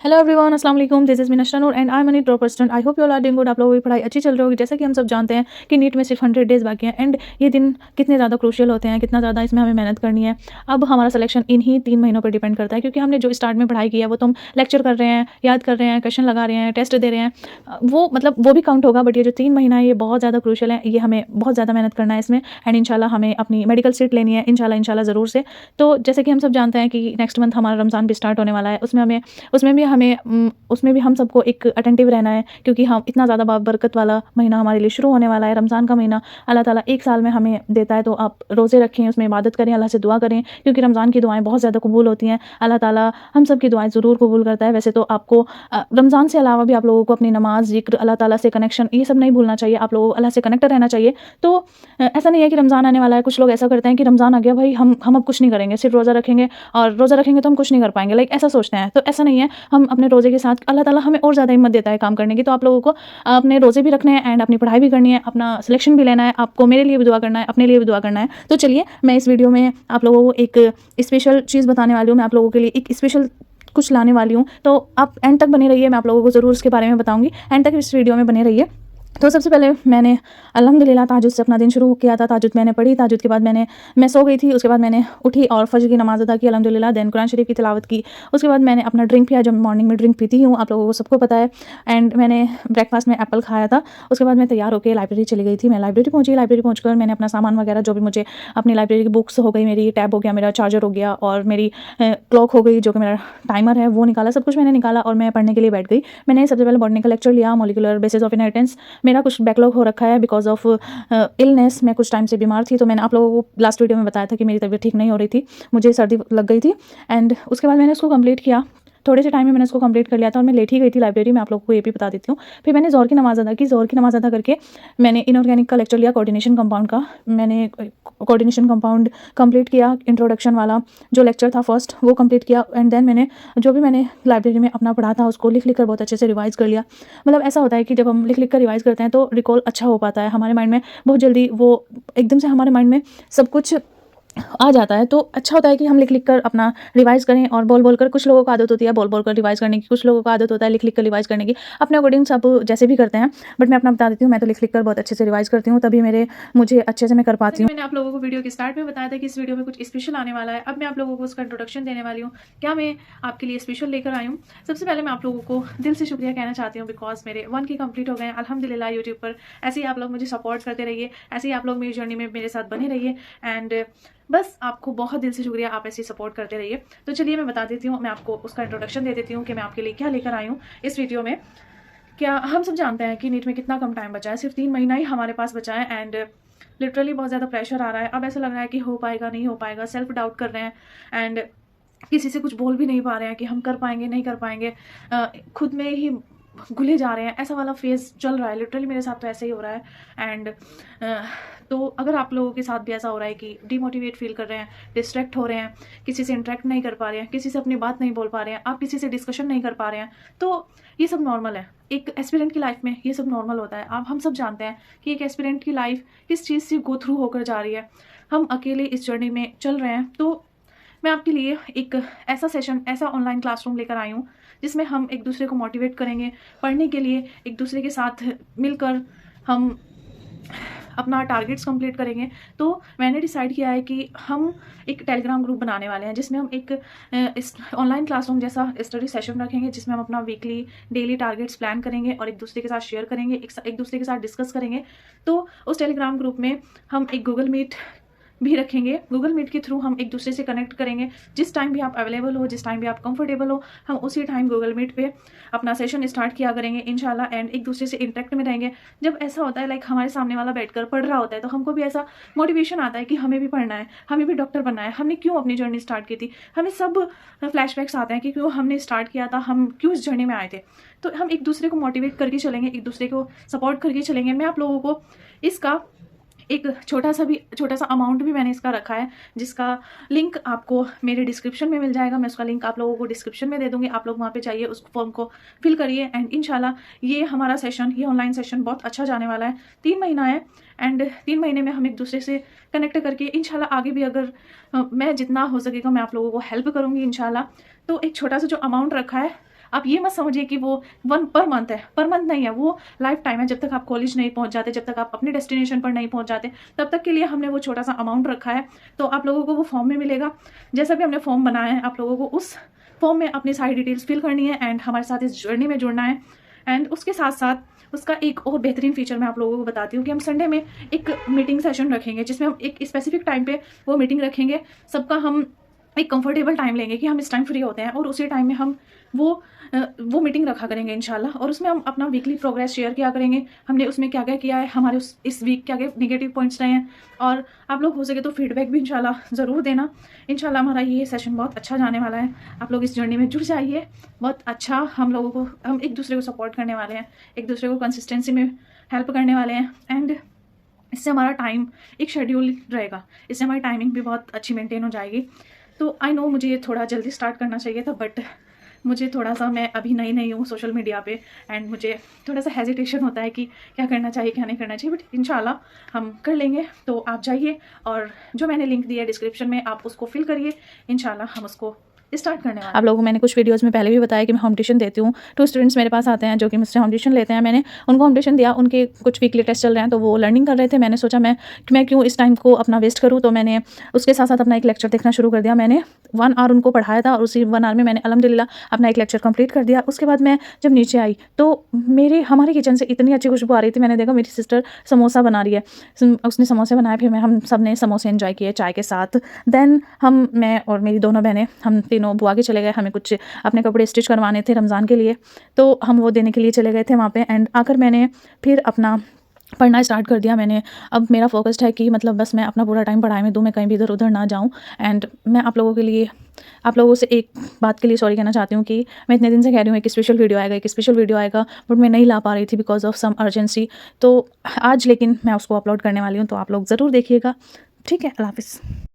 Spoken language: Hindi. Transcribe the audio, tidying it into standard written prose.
हेलो एवरीवन, अस्सलाम वालेकुम। This is me Nashra Noor and I am an dropper student. I hope you all are doing good. आप लोगों की पढ़ाई अच्छी चल रही होगी। जैसा कि हम सब जानते हैं कि नीट में सिर्फ 100 डेज़ बाकी हैं एंड ये दिन कितने ज़्यादा क्रूशियल होते हैं, कितना ज़्यादा इसमें हमें मेहनत करनी है। अब हमारा सिलेक्शन इन्हीं 3 महीनों पर डिपेंड करता है, क्योंकि हमने जो स्टार्ट में पढ़ाई की है वो तो हम लेक्चर कर रहे हैं, याद कर रहे हैं, क्वेश्चन लगा रहे हैं, टेस्ट दे रहे हैं, वो भी काउंट होगा। बट ये जो 3 महीना है ये बहुत ज़्यादा क्रूशियल है। ये हमें बहुत ज़्यादा मेहनत करना है इसमें एंड इंशाल्लाह हमें अपनी मेडिकल सीट लेनी है इंशाल्लाह ज़रूर से। तो जैसे कि हम सब जानते हैं कि नेक्स्ट मंथ हमारा रमज़ान भी स्टार्ट होने वाला है। उसमें भी हम सबको एक अटेंटिव रहना है, क्योंकि हम इतना ज़्यादा बरकत वाला महीना हमारे लिए शुरू होने वाला है। रमज़ान का महीना अल्लाह ताला एक साल में हमें देता है, तो आप रोज़े रखें, उसमें इबादत करें, अल्लाह से दुआ करें, क्योंकि रमज़ान की दुआएं बहुत ज़्यादा कबूल होती हैं। अल्लाह ताला हम सब की दुआएं ज़रूर कबूल करता है। वैसे तो आपको रमज़ान से अलावा भी आप लोगों को अपनी नमाज, ज़िक्र, अल्लाह ताला से कनेक्शन, ये सब नहीं भूलना चाहिए। आप लोगों को अल्लाह से कनेक्ट रहना चाहिए। तो ऐसा नहीं है कि रमज़ान आने वाला है, कुछ लोग ऐसा करते हैं कि रमज़ान आ गया भाई, हम अब कुछ नहीं करेंगे, सिर्फ रोज़ा रखेंगे और रोज़ा रखेंगे तो हम कुछ नहीं कर पाएंगे, लाइक ऐसा सोचते हैं। तो ऐसा नहीं है। हम अपने रोज़े के साथ अल्लाह ताला हमें और ज़्यादा हिम्मत देता है काम करने की। तो आप लोगों को अपने रोज़े भी रखने हैं एंड अपनी पढ़ाई भी करनी है, अपना सिलेक्शन भी लेना है। आपको मेरे लिए भी दुआ करना है, अपने लिए भी दुआ करना है। तो चलिए, मैं इस वीडियो में आप लोगों को एक स्पेशल चीज़ बताने वाली हूँ। मैं आप लोगों के लिए एक स्पेशल कुछ लाने वाली हूँ, तो आप एंड तक बने रहिए। मैं आप लोगों को ज़रूर उसके बारे में बताऊँगी। एंड तक इस वीडियो में बने रहिए। तो सबसे पहले मैंने अल्हम्दुलिल्लाह ताजुद से अपना दिन शुरू किया था। ताजुद मैंने पढ़ी, ताजुद के बाद मैं सो गई थी। उसके बाद मैंने उठी और फजर की नमाज़ अदा की अल्हम्दुलिल्लाह। देन कुरान शरीफ की तिलावत की। उसके बाद मैंने अपना ड्रिंक पिया, जो मॉर्निंग में ड्रिंक पीती हूँ, आप लोगों को सबको पता है। एंड मैंने ब्रेकफास्ट में एप्पल खाया था। उसके बाद मैं तैयार होकर लाइब्रेरी चली गई थी। मैं लाइब्रेरी पहुँची। लाइब्रेरी पहुँचकर मैंने अपना सामान वगैरह जो भी मुझे अपनी लाइब्रेरी की बुक्स हो गई, मेरी टैब हो गया, मेरा चार्जर हो गया और मेरी क्लॉक हो गई, जो कि मेरा टाइमर है, वो निकाला। सब कुछ मैंने निकाला और मैं पढ़ने के लिए बैठ गई। मैंने सबसे पहले बॉटनी का लेक्चर लिया, मॉलिक्यूलर बेसिस ऑफ इनहेरिटेंस। मेरा कुछ बैकलॉग हो रखा है बिकॉज ऑफ इलनेस। मैं कुछ टाइम से बीमार थी, तो मैंने आप लोगों को लास्ट वीडियो में बताया था कि मेरी तबीयत ठीक नहीं हो रही थी, मुझे सर्दी लग गई थी। एंड उसके बाद मैंने उसको कंप्लीट किया। थोड़े से टाइम में मैंने उसको कंप्लीट कर लिया था और मैं लेट ही गई थी लाइब्रेरी में। आप लोगों को ये भी बता देती हूँ। फिर मैंने ज़ोहर की नमाज़ अदा की। ज़ोहर की नमाज़ अदा करके मैंने इनऑर्गेनिक का लेक्चर लिया, कोऑर्डिनेशन कंपाउंड का। मैंने कोऑर्डिनेशन कंपाउंड कंप्लीट किया। इंट्रोडक्शन वाला जो लेक्चर था फर्स्ट, वो कंप्लीट किया। एंड देन मैंने लाइब्रेरी में अपना पढ़ा था उसको लिख कर बहुत अच्छे से रिवाइज़ कर लिया। मतलब ऐसा होता है कि जब हम लिख कर रिवाइज़ करते हैं तो रिकॉल अच्छा हो पाता है हमारे माइंड में। बहुत जल्दी वो एकदम से हमारे माइंड में सब कुछ आ जाता है। तो अच्छा होता है कि हम लिख कर अपना रिवाइज़ करें और बोल कर। कुछ लोगों को आदत होती है बोल कर रिवाइज़ करने की, कुछ लोगों को आदत होता है लिख कर रिवाइज़ करने की। अपने अकॉर्डिंग सब जैसे भी करते हैं, बट मैं अपना बता देती हूँ। मैं तो लिख कर बहुत अच्छे से रिवाइज़ करती हूँ, तभी मुझे अच्छे से मैं कर पाती हूँ। मैंने आप लोगों को वीडियो के स्टार्ट में बताया था कि इस वीडियो में कुछ स्पेशल आने वाला है। अब मैं आप लोगों को उसका इंट्रोडक्शन देने वाली हूँ। क्या मैं आपके लिए स्पेशल लेकर आई हूँ। सबसे पहले मैं आप लोगों को दिल से शुक्रिया कहना चाहती हूँ, बिकॉज मेरे 1 के कंप्लीट हो गए हैं अल्हम्दुलिल्लाह यूट्यूब पर। ऐसे ही आप लोग मुझे सपोर्ट करते रहिए, ऐसे ही आप लोग मेरी जर्नी में मेरे साथ बने रहिए। एंड बस आपको बहुत दिल से शुक्रिया, आप ऐसे सपोर्ट करते रहिए। तो चलिए मैं बता देती हूँ, मैं आपको उसका इंट्रोडक्शन दे देती हूँ कि मैं आपके लिए क्या लेकर आई हूँ इस वीडियो में। क्या हम सब जानते हैं कि नीट में कितना कम टाइम बचा है, सिर्फ 3 महीना ही हमारे पास बचा है। एंड लिटरली बहुत ज़्यादा प्रेशर आ रहा है। अब ऐसा लग रहा है कि हो पाएगा नहीं हो पाएगा, सेल्फ डाउट कर रहे हैं एंड किसी से कुछ बोल भी नहीं पा रहे हैं कि हम कर पाएंगे नहीं कर पाएंगे। खुद में ही घुले जा रहे हैं, ऐसा वाला फेज़ चल रहा है। लिटरली मेरे साथ तो ऐसे ही हो रहा है। एंड तो अगर आप लोगों के साथ भी ऐसा हो रहा है कि डिमोटिवेट फील कर रहे हैं, डिस्ट्रैक्ट हो रहे हैं, किसी से इंटरेक्ट नहीं कर पा रहे हैं, किसी से अपनी बात नहीं बोल पा रहे हैं, आप किसी से डिस्कशन नहीं कर पा रहे हैं, तो ये सब नॉर्मल है। एक एस्पिरेंट की लाइफ में ये सब नॉर्मल होता है। आप हम सब जानते हैं कि एक एस्पिरेंट की लाइफ किस चीज़ से गो थ्रू होकर जा रही है। हम अकेले इस जर्नी में चल रहे हैं। तो मैं आपके लिए एक ऐसा सेशन, ऐसा ऑनलाइन क्लासरूम लेकर आई हूँ जिसमें हम एक दूसरे को मोटिवेट करेंगे पढ़ने के लिए। एक दूसरे के साथ मिलकर हम अपना टारगेट्स कंप्लीट करेंगे। तो मैंने डिसाइड किया है कि हम एक टेलीग्राम ग्रुप बनाने वाले हैं, जिसमें हम एक ऑनलाइन क्लासरूम जैसा स्टडी सेशन रखेंगे, जिसमें हम अपना वीकली डेली टारगेट्स प्लान करेंगे और एक दूसरे के साथ शेयर करेंगे, एक दूसरे के साथ डिस्कस करेंगे। तो उस टेलीग्राम ग्रुप में हम एक गूगल मीट भी रखेंगे। गूगल मीट के थ्रू हम एक दूसरे से कनेक्ट करेंगे। जिस टाइम भी आप अवेलेबल हो, जिस टाइम भी आप कंफर्टेबल हो, हम उसी टाइम गूगल मीट पे अपना सेशन स्टार्ट किया करेंगे इंशाल्लाह। एंड एक दूसरे से इंटरेक्ट में रहेंगे। जब ऐसा होता है लाइक हमारे सामने वाला बैठकर पढ़ रहा होता है, तो हमको भी ऐसा मोटिवेशन आता है कि हमें भी पढ़ना है, हमें भी डॉक्टर बनना है। हमने क्यों अपनी जर्नी स्टार्ट की थी, हमें सब फ्लैशबैक्स आते हैं कि क्यों हमने स्टार्ट किया था, हम क्यों इस जर्नी में आए थे। तो हम एक दूसरे को मोटिवेट करके चलेंगे, एक दूसरे को सपोर्ट करके चलेंगे। मैं आप लोगों को इसका एक छोटा सा अमाउंट भी मैंने इसका रखा है, जिसका लिंक आपको मेरे डिस्क्रिप्शन में मिल जाएगा। मैं उसका लिंक आप लोगों को डिस्क्रिप्शन में दे दूंगी। आप लोग वहाँ पे जाइए, उस फॉर्म को फिल करिए। एंड इंशाल्लाह ये हमारा सेशन, ये ऑनलाइन सेशन बहुत अच्छा जाने वाला है। 3 महीना है एंड 3 महीने में हम एक दूसरे से कनेक्ट करके इंशाल्लाह आगे भी अगर मैं जितना हो सकेगा मैं आप लोगों को हेल्प करूँगी इंशाल्लाह। तो एक छोटा सा जो अमाउंट रखा है, आप ये मत समझिए कि वो 1 पर मंथ है, पर मंथ नहीं है, वो लाइफ टाइम है। जब तक आप कॉलेज नहीं पहुँच जाते, जब तक आप अपने डेस्टिनेशन पर नहीं पहुँच जाते, तब तक के लिए हमने वो छोटा-सा अमाउंट रखा है। तो आप लोगों को वो फॉर्म में मिलेगा। जैसा भी हमने फॉर्म बनाया है, आप लोगों को उस फॉर्म में अपनी सारी डिटेल्स फिल करनी है एंड हमारे साथ इस जर्नी में जुड़ना है। एंड उसके साथ-साथ उसका एक और बेहतरीन फीचर मैं आप लोगों को बताती हूँ कि हम संडे में एक मीटिंग सेशन रखेंगे, जिसमें हम एक स्पेसिफिक टाइम पे वो मीटिंग रखेंगे। सबका हम एक कंफर्टेबल टाइम लेंगे कि हम इस टाइम फ्री होते हैं और उसी टाइम में हम वो मीटिंग रखा करेंगे इंशाल्लाह। और उसमें हम अपना वीकली प्रोग्रेस शेयर किया करेंगे, हमने उसमें क्या क्या किया है, हमारे इस वीक क्या क्या नेगेटिव पॉइंट्स रहे हैं। और आप लोग हो सके तो फीडबैक भी इंशाल्लाह ज़रूर देना। इंशाल्लाह हमारा ये सेशन बहुत अच्छा जाने वाला है। आप लोग इस जर्नी में जुड़ जाइए। बहुत अच्छा हम लोगों को, हम एक दूसरे को सपोर्ट करने वाले हैं, एक दूसरे को कंसिस्टेंसी में हेल्प करने वाले हैं। एंड इससे हमारा टाइम एक शेड्यूल रहेगा, इससे हमारी टाइमिंग भी बहुत अच्छी मेंटेन हो जाएगी। तो आई नो मुझे ये थोड़ा जल्दी स्टार्ट करना चाहिए था, बट मुझे थोड़ा-सा, मैं अभी नई हूँ सोशल मीडिया पे एंड मुझे थोड़ा-सा हेजिटेशन होता है कि क्या करना चाहिए, क्या नहीं करना चाहिए, बट इंशाल्लाह हम कर लेंगे। तो आप जाइए और जो मैंने लिंक दिया है डिस्क्रिप्शन में, आप उसको फिल करिए। इंशाल्लाह हम उसको स्टार्ट करने वाले हैं। आप लोगों को मैंने कुछ वीडियोज़ में पहले भी बताया कि मैं होम ट्यूशन देती हूँ। 2 स्टूडेंट्स मेरे पास आते हैं जो कि मुझसे होम ट्यूशन लेते हैं। मैंने उनको होम ट्यूशन दिया, उनके कुछ वीकली टेस्ट चल रहे हैं, तो वो लर्निंग कर रहे थे। मैंने सोचा मैं क्यों इस टाइम को अपना वेस्ट करूँ, तो मैंने उसके साथ-साथ अपना एक लेक्चर देखना शुरू कर दिया। मैंने 1 आवर उनको पढ़ाया था और उसी 1 आवर में मैंने अल्हम्दुलिल्लाह अपना एक लेक्चर कंप्लीट कर दिया। उसके बाद मैं जब नीचे आई तो हमारे किचन से इतनी अच्छी खुशबू आ रही थी। मैंने देखा मेरी सिस्टर समोसा बना रही है, उसने समोसे बनाए, फिर हम सब ने समोसे एंजॉय किए चाय के साथ। देन मैं और मेरी दोनों बहनें, हम तीनों बुआ के चले गए। हमें कुछ अपने कपड़े स्टिच करवाने थे रमज़ान के लिए, तो हम वो देने के लिए चले गए थे वहाँ पे। एंड आकर मैंने फिर अपना पढ़ना स्टार्ट कर दिया। मैंने अब मेरा फोकस्ड है कि मतलब बस मैं अपना पूरा टाइम पढ़ाई में दूँ, मैं कहीं भी इधर-उधर ना जाऊँ। एंड मैं आप लोगों से एक बात के लिए सॉरी कहना चाहती हूँ कि मैं इतने दिन से कह रही हूँ एक स्पेशल वीडियो आएगा, बट मैं नहीं ला पा रही थी बिकॉज़ ऑफ सम अर्जेंसी। तो आज लेकिन मैं उसको अपलोड करने वाली हूँ, तो आप लोग ज़रूर देखिएगा। ठीक है, अल्लाह हाफ़िज़।